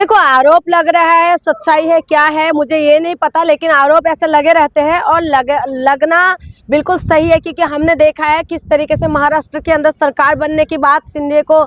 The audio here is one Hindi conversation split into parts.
देखो, आरोप लग रहा है, सच्चाई है क्या है मुझे ये नहीं पता, लेकिन आरोप ऐसे लगे रहते हैं और लगना बिल्कुल सही है, क्योंकि हमने देखा है किस तरीके से महाराष्ट्र के अंदर सरकार बनने की बात शिंदे को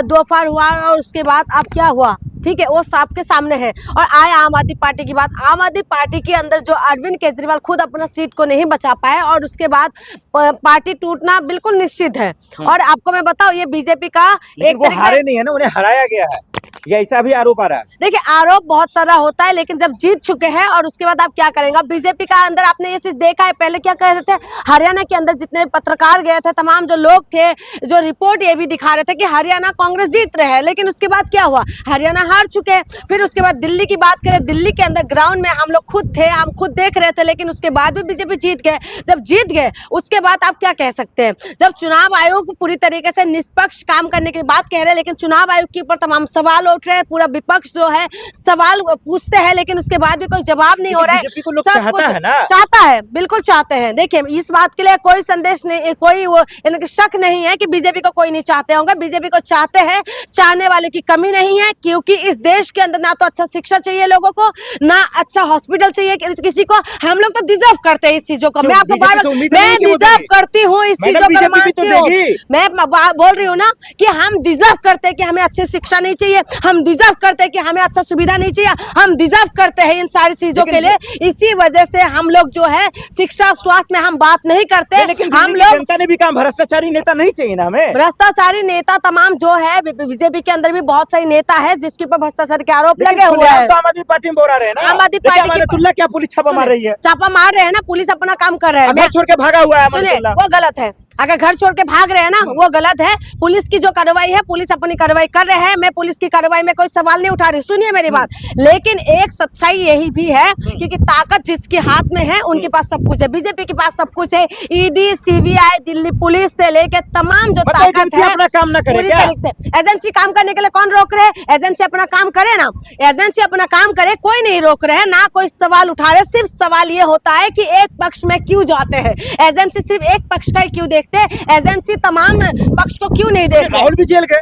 दोफार हुआ और उसके बाद अब क्या हुआ, ठीक है, वो सबके सामने है। और आए आम आदमी पार्टी की बात, आम आदमी पार्टी के अंदर जो अरविंद केजरीवाल खुद अपना सीट को नहीं बचा पाए और उसके बाद पार्टी टूटना बिल्कुल निश्चित है। और आपको मैं बताऊं, ये बीजेपी का एक वो हारे नहीं है ना, उन्हें हराया गया है, ये ऐसा भी आरोप आ रहा है। देखिए, आरोप बहुत सारा होता है, लेकिन जब जीत चुके हैं और उसके बाद आप क्या करेंगे। बीजेपी का अंदर आपने ये चीज देखा है, पहले क्या कह रहे थे, हरियाणा के अंदर जितने पत्रकार गए थे, तमाम जो लोग थे, जो रिपोर्ट ये भी दिखा रहे थे कि हरियाणा कांग्रेस जीत रहे हैं, लेकिन उसके बाद क्या हुआ, हरियाणा हार चुके हैं। फिर उसके बाद दिल्ली की बात करें, दिल्ली के अंदर ग्राउंड में हम लोग खुद थे, हम खुद देख रहे थे, लेकिन उसके बाद भी बीजेपी जीत गए। जब जीत गए उसके बाद आप क्या कह सकते हैं। जब चुनाव आयोग पूरी तरीके से निष्पक्ष काम करने की बात कह रहे हैं, लेकिन चुनाव आयोग के ऊपर तमाम सवाल उठ रहे हैं, पूरा विपक्ष जो है सवाल पूछते हैं, लेकिन उसके बाद भी कोई जवाब नहीं हो रहा है। बीजेपी को लोग चाहता है ना, चाहता है, बिल्कुल चाहते हैं। देखिए, इस बात के लिए कोई संदेश नहीं, कोई वो शक नहीं है कि बीजेपी को कोई नहीं चाहते होंगे, बीजेपी को चाहते हैं, चाहने वाले की कमी नहीं है, क्योंकि इस देश के अंदर ना तो अच्छा शिक्षा चाहिए लोगों को, ना अच्छा हॉस्पिटल चाहिए किसी को। हम लोग तो डिजर्व करते हैं इस चीजों को। मैं आपको मैं डिजर्व करती हूँ इस चीजों को, मानती हूँ। मैं बोल रही हूँ ना कि हम डिजर्व करते हैं कि हमें अच्छी शिक्षा नहीं चाहिए, हम डिजर्व करते हैं कि हमें अच्छा सुविधा नहीं चाहिए, हम डिजर्व करते हैं इन सारी चीजों के लिए। इसी वजह से हम लोग जो है शिक्षा स्वास्थ्य में हम बात नहीं करते। हम लोग जनता ने भी कहा भ्रष्टाचारी नेता नहीं चाहिए ना हमें। भ्रष्टाचारी नेता तमाम जो है, बीजेपी के अंदर भी बहुत सारे नेता है जिसके ऊपर भ्रष्टाचार के आरोप लगे हुए हैं। तो आम आदमी पार्टी में बोला रहे हैं ना, आम आदमी पार्टी क्या पुलिस छापा मार रही है, छापा मार रहे हैं ना, पुलिस अपना काम कर रहे हैं। घर छोड़ के भागा हुआ है, सुनिए, वो गलत है। अगर घर छोड़ के भाग रहे हैं ना, वो गलत है। पुलिस की जो कार्रवाई है, पुलिस अपनी कार्रवाई कर रहे हैं, मैं पुलिस की कार्रवाई में कोई सवाल नहीं उठा रही, सुनिए मेरी बात। लेकिन एक सच्चाई यही भी है क्योंकि ताकत जिसके हाथ में है उनके पास सब कुछ है। बीजेपी के पास सब कुछ है, ईडी, सीबीआई, दिल्ली पुलिस से लेके तमाम जो ताकत है, अपना काम ना करे पूरी तरीके से। एजेंसी काम करने के लिए कौन रोक रहे हैं? एजेंसी अपना काम करे ना, एजेंसी अपना काम करे, कोई नहीं रोक रहे हैं, ना कोई सवाल उठा रहे। सिर्फ सवाल ये होता है कि एक पक्ष में क्यों जाते हैं। एजेंसी सिर्फ एक पक्ष का ही क्यों देखते, एजेंसी तमाम पक्ष को क्यों नहीं देख। राहुल भी जेल गए,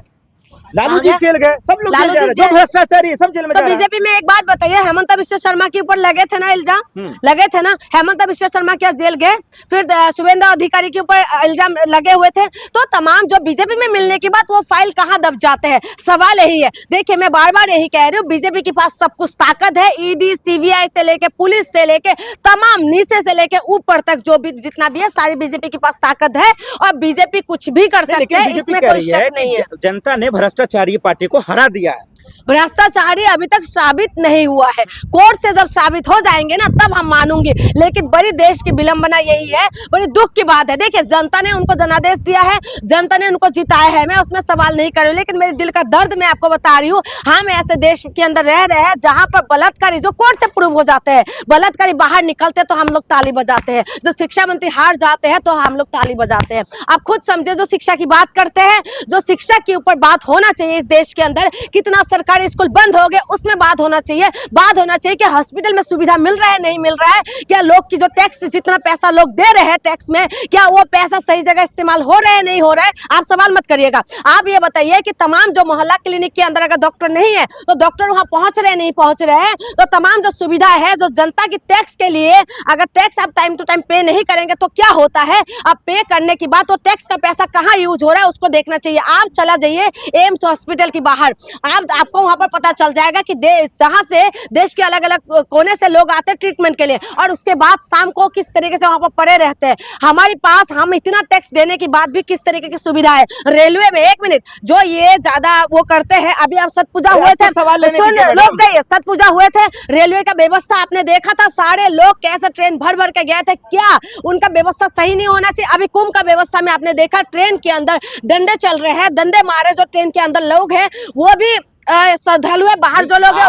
लालू जी जेल गए, सब लोग जेल जा रहे हैं, जो भ्रष्टाचारी है सब जेल में जा रहे हैं। तो बीजेपी में एक बात बताइए, हेमंत बिश्व शर्मा के ऊपर लगे थे ना इल्जाम, लगे थे ना, हेमंत बिश्व शर्मा क्या जेल गए? फिर शुभेंदु अधिकारी के ऊपर इल्जाम लगे हुए थे। तो तमाम जो बीजेपी में मिलने के बाद वो फाइल कहाँ दब जाते हैं, सवाल यही है। देखिए, मैं बार बार यही कह रही हूँ, बीजेपी के पास सब कुछ ताकत है, ईडी, सीबीआई से लेके पुलिस से लेके तमाम नीचे से लेके ऊपर तक जो भी जितना भी है, सारी बीजेपी के पास ताकत है और बीजेपी कुछ भी कर सकते हैं, इसमें कोई शक नहीं है। जनता ने भ्रष्टाचारी पार्टी को हरा दिया है। भ्रष्टाचारी अभी तक साबित नहीं हुआ है, कोर्ट से जब साबित हो जाएंगे ना तब हम मानूंगे। लेकिन बड़ी देश की विलंबना यही है, बड़ी दुख की बात है। देखिए, जनता ने उनको जनादेश दिया है, जनता ने उनको जिताया है, मैं उसमें सवाल नहीं कर रही हूँ, लेकिन मेरे दिल का दर्द मैं आपको बता रही हूँ। हम ऐसे देश के अंदर रह रहे हैं जहां पर बलात्कारी जो कोर्ट से प्रूव हो जाते हैं, बलात्कारी बाहर निकलते तो हम लोग ताली बजाते हैं, जो शिक्षा मंत्री हार जाते हैं तो हम लोग ताली बजाते हैं। आप खुद समझे, जो शिक्षा की बात करते हैं, जो शिक्षा के ऊपर बात होना चाहिए इस देश के अंदर, कितना सरकारी स्कूल बंद हो गए उसमें बात होना चाहिए। बात होना चाहिए कि हॉस्पिटल में सुविधा मिल रहा है नहीं मिल रहा है, क्या लोग की जो टैक्स जितना पैसा लोग दे रहे हैं टैक्स में, क्या वो पैसा सही जगह इस्तेमाल हो रहा है नहीं हो रहा है। आप सवाल मत करिएगा, आप ये बताइए कि तमाम जो मोहल्ला क्लिनिक के अंदर अगर डॉक्टर नहीं है तो डॉक्टर वहां पहुंच रहे नहीं पहुंच रहे हैं, तो तमाम जो सुविधा है जो जनता की टैक्स के लिए, अगर टैक्स आप टाइम टू टाइम पे नहीं करेंगे तो क्या होता है, आप पे करने की बात, तो टैक्स का पैसा कहाँ यूज हो रहा है उसको देखना चाहिए। आप चला जाइए एम्स हॉस्पिटल के बाहर, आपको वहां पर पता चल जाएगा कि जहां से देश के अलग अलग कोने से लोग आते हैं ट्रीटमेंट के लिए, और उसके बाद शाम को किस तरीके से वहां पर पड़े रहते हैं। हमारे पास हम इतना टैक्स देने के बाद भी किस तरीके की सुविधा है। रेलवे में, एक मिनट, जो ये ज्यादा वो करते हैं, अभी आप सत पूजा हुए थे, लोग जाइए, सत पूजा हुए थे, रेलवे का व्यवस्था आपने देखा था, सारे लोग कैसे ट्रेन भर भर के गए थे, क्या उनका व्यवस्था सही नहीं होना चाहिए। अभी कुंभ का व्यवस्था में आपने देखा, ट्रेन के अंदर डंडे चल रहे हैं, डंडे मारे जो ट्रेन के अंदर लोग हैं, वो भी श्रद्धालु है, बाहर जो लोग हैं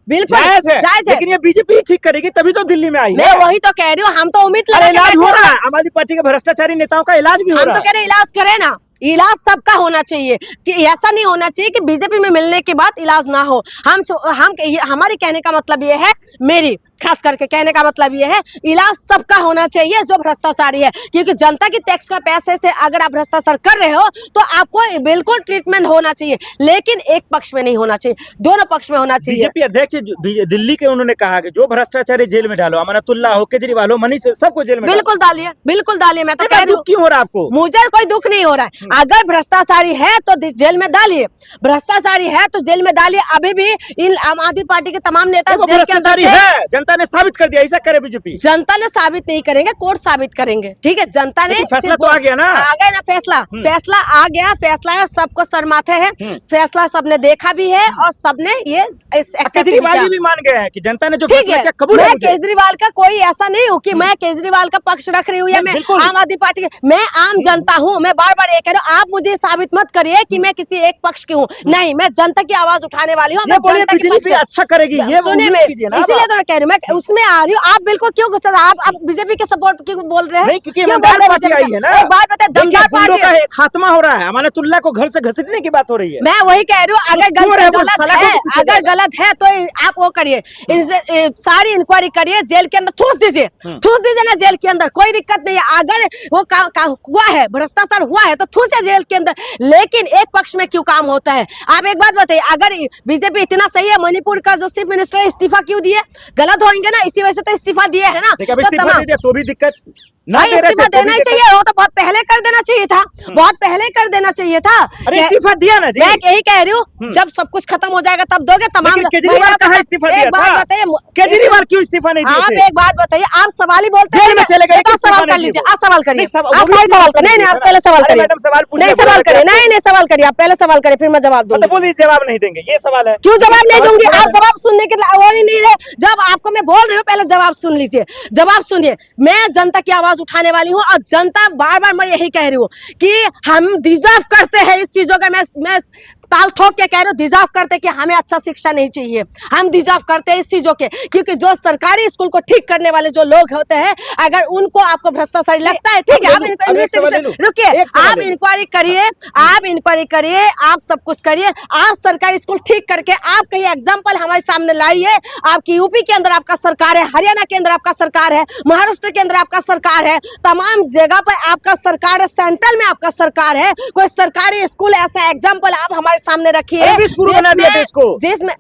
बिल्कुल जायज है, लेकिन ये बीजेपी ठीक करेगी तभी तो दिल्ली में आई है। मैं वही तो कह रही हूँ, हम तो उम्मीद लगा इलाज हो रहा है, आम आदमी पार्टी के भ्रष्टाचारी नेताओं का इलाज भी हो रहा है। हम तो कह रहे इलाज करे ना, इलाज सबका होना चाहिए, कि ऐसा नहीं होना चाहिए कि बीजेपी में मिलने के बाद इलाज ना हो। हमारे कहने का मतलब ये है, मेरी खास करके कहने का मतलब ये है, इलाज सबका होना चाहिए जो भ्रष्टाचारी है, क्योंकि जनता की टैक्स का पैसे से अगर आप भ्रष्टाचार कर रहे हो तो आपको बिल्कुल ट्रीटमेंट होना चाहिए, लेकिन एक पक्ष में नहीं होना चाहिए, दोनों पक्ष में होना चाहिए। बीजेपी अध्यक्ष दिल्ली के उन्होंने कहा कि जो भ्रष्टाचारी जेल में डालो, अमानतुल्लाह हो, केजरीवाल हो, मनीष सबको जेल में बिल्कुल डालिए, बिल्कुल डालिए। मैं तो इतना कह रही दुख हूँ, क्यों हो रहा है आपको? मुझे कोई दुख नहीं हो रहा है। अगर भ्रष्टाचारी है तो जेल में डालिए, भ्रष्टाचारी है तो जेल में डालिए। अभी भी इन आम आदमी पार्टी के तमाम नेता जेल के अंदर भ्रष्टाचारी थे। है, जनता ने साबित कर दिया, ऐसा करे बीजेपी। जनता ने साबित नहीं करेंगे, कोर्ट साबित करेंगे। ठीक है, जनता ने फैसला तो आ गया ना, आ गया ना फैसला, फैसला आ गया, फैसला है, सबको सर माथे है, फैसला सबने देखा भी है और सबने ये केजरीवाल जी भी मान गए हैं कि जनता ने जो ठीक फैसला है। किया कबूल मैं है मुझे। केजरीवाल का कोई ऐसा नहीं हूँ कि मैं केजरीवाल का पक्ष रख रही हूँ या मैं बिल्कुल। आम आदमी पार्टी मैं आम जनता हूँ। मैं बार बार ये कह रही हूँ, आप मुझे साबित मत करिए कि मैं किसी एक पक्ष की हूँ, नहीं, मैं जनता की आवाज उठाने वाली हूँ। ये बोलिए बीजेपी अच्छा करेगी, ये सुनिए, उम्मीद कीजिए ना। इसीलिए तो मैं कह रही हूँ, मैं उसमें आ रही हूँ। आप बिल्कुल क्यों गुस्सा, आप बीजेपी के सपोर्ट क्यों बोल रहे हैं? नहीं, क्योंकि क्यों ईमानदार बोल रहे हैं पार्टी आई है ना। एक बात बताए, दमदार गुंडों का पार्टी। खात्मा हो रहा है, अमानतुल्लाह को घर से घसीटने की बात हो रही है। मैं वही कह रही हूँ, अगर चोर है वो, गलत साला है, को पीछे अगर जाएगा। गलत है तो आप वो करिए, सारी इंक्वायरी करिए, जेल के अंदर ठूस दीजिए ना जेल के अंदर, कोई दिक्कत नहीं है। अगर वो हुआ है, भ्रष्टाचार हुआ है तो ठूसे जेल के अंदर, लेकिन एक पक्ष में क्यों काम होता है? आप एक बात बताइए, अगर बीजेपी इतना सही है, मणिपुर का जो चीफ मिनिस्टर है इस्तीफा क्यों दिए? गलत होंगे ना, इसी वजह से तो इस्तीफा दिए है ना। देखिए, अब तो इस्तीफा तमाम- दे दिया तो भी दिक्कत ना भाई दे रहे इस्तीफा थे तो भी देना ही दिक्कत। चाहिए, वो तो बहुत पहले कर देना चाहिए था, बहुत पहले कर देना चाहिए था। अरे इस्तीफा दिया ना जी। मैं यही कह रही हूँ, जब सब कुछ खत्म हो जाएगा तब दोगे। तमाम लेकिन केजरीवाल महिलाओं कहाँ के साथ- इस्तीफा दिया एक बात था? बताइए, केजरीवाल क्यों इस्तीफा नहीं आप दिए थे? एक बात बताइए, आप सवाल ही बोलते जेल में चले गए, तो इस्तीफा सवाल नहीं कर दिए लीजिए, वो। आप सवाल करिए, नहीं, सब- आप वो भी सही सवाल करिए। नहीं, आप पहले सवाल अरे करिए, मैडम, सवाल पूछने नहीं बोल सवाल रहे करिए, थे आप। नहीं सवाल करिए, आप पहले सवाल करिए, फिर मैं जवाब तो दूंगी। बोलिए जवाब नहीं देंगे, ये सवाल है। क्यों जवाब नहीं सवाल दूंगी? पूछा आप मैंने। जवाब सुनने के वो ही नहीं रहे। जब आपको मैं बोल रही हूँ, पहले जवाब सुन लीजिए, जवाब सुनिए। मैं जनता की आवाज उठाने वाली हूँ और जनता बार बार मैं यही कह रही हूँ कि हम डिजर्व करते हैं इस चीजों का। मैं ताल ठोक के कह रही हूँ, डिजर्व करते कि हमें अच्छा शिक्षा नहीं चाहिए, हम डिजर्व करते हैं इस चीजों के, क्योंकि जो सरकारी स्कूल को ठीक करने वाले जो लोग होते हैं, अगर उनको आपको भ्रष्टाचारी लगता है, ठीक है, आप रुकिए, आप इंक्वायरी करिए, आप इंक्वायरी करिए, आप सब कुछ करिए, आप सरकारी स्कूल ठीक करके आप कहीं एग्जाम्पल हमारे सामने लाइए। आपकी यूपी के अंदर आपका सरकार है, हरियाणा के अंदर आपका सरकार है, महाराष्ट्र के अंदर आपका सरकार है, तमाम जगह पर आपका सरकार है, सेंट्रल में आपका सरकार है। कोई सरकारी स्कूल ऐसा एग्जाम्पल आप हमारे सामने रखिए स्कूल बना दिया देश को। जिसमें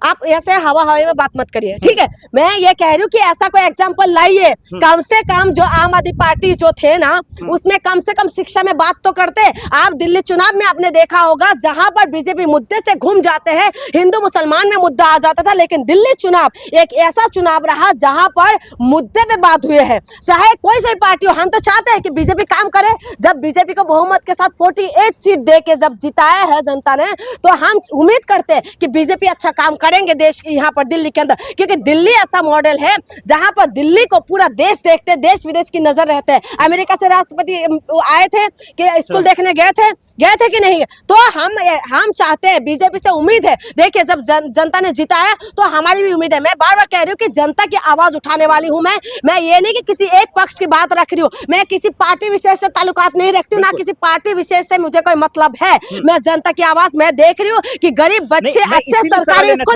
आप ऐसे हवा में बात मत करिए, ठीक है। मैं ये कह रही हूँ कि ऐसा कोई एग्जाम्पल लाइए, कम से कम जो आम आदमी पार्टी जो थे ना, उसमें कम से कम शिक्षा में बात तो करते। आप दिल्ली चुनाव में आपने देखा होगा, जहां पर बीजेपी मुद्दे से घूम जाते हैं, हिंदू मुसलमान में मुद्दा आ जाता था, लेकिन दिल्ली चुनाव एक ऐसा चुनाव रहा जहां पर मुद्दे पे बात हुई है, चाहे कोई सी पार्टी हो। हम तो चाहते हैं कि बीजेपी काम करे। जब बीजेपी को बहुमत के साथ 48 सीट दे के जब जिताया है जनता ने, तो हम उम्मीद करते हैं कि बीजेपी अच्छा काम करेंगे देश की, यहाँ पर दिल्ली के अंदर, क्योंकि दिल्ली ऐसा मॉडल है जहां पर दिल्ली को पूरा देश देखते, देश विदेश की नजर रहते हैं। अमेरिका से राष्ट्रपति आए थे कि स्कूल देखने गए थे कि नहीं? तो हम चाहते हैं, बीजेपी से उम्मीद है। देखिए, जब जनता ने जिताया तो हमारी भी उम्मीद है। मैं बार बार कह रही हूँ कि जनता की आवाज उठाने वाली हूँ मैं ये नहीं कि किसी एक पक्ष की बात रख रही हूँ, मैं किसी पार्टी विशेष से ताल्लुकात नहीं रखती हूँ, ना किसी पार्टी विशेष से मुझे कोई मतलब है। मैं जनता की आवाज मैं देख रही हूँ कि गरीब बच्चे अच्छे सरकारी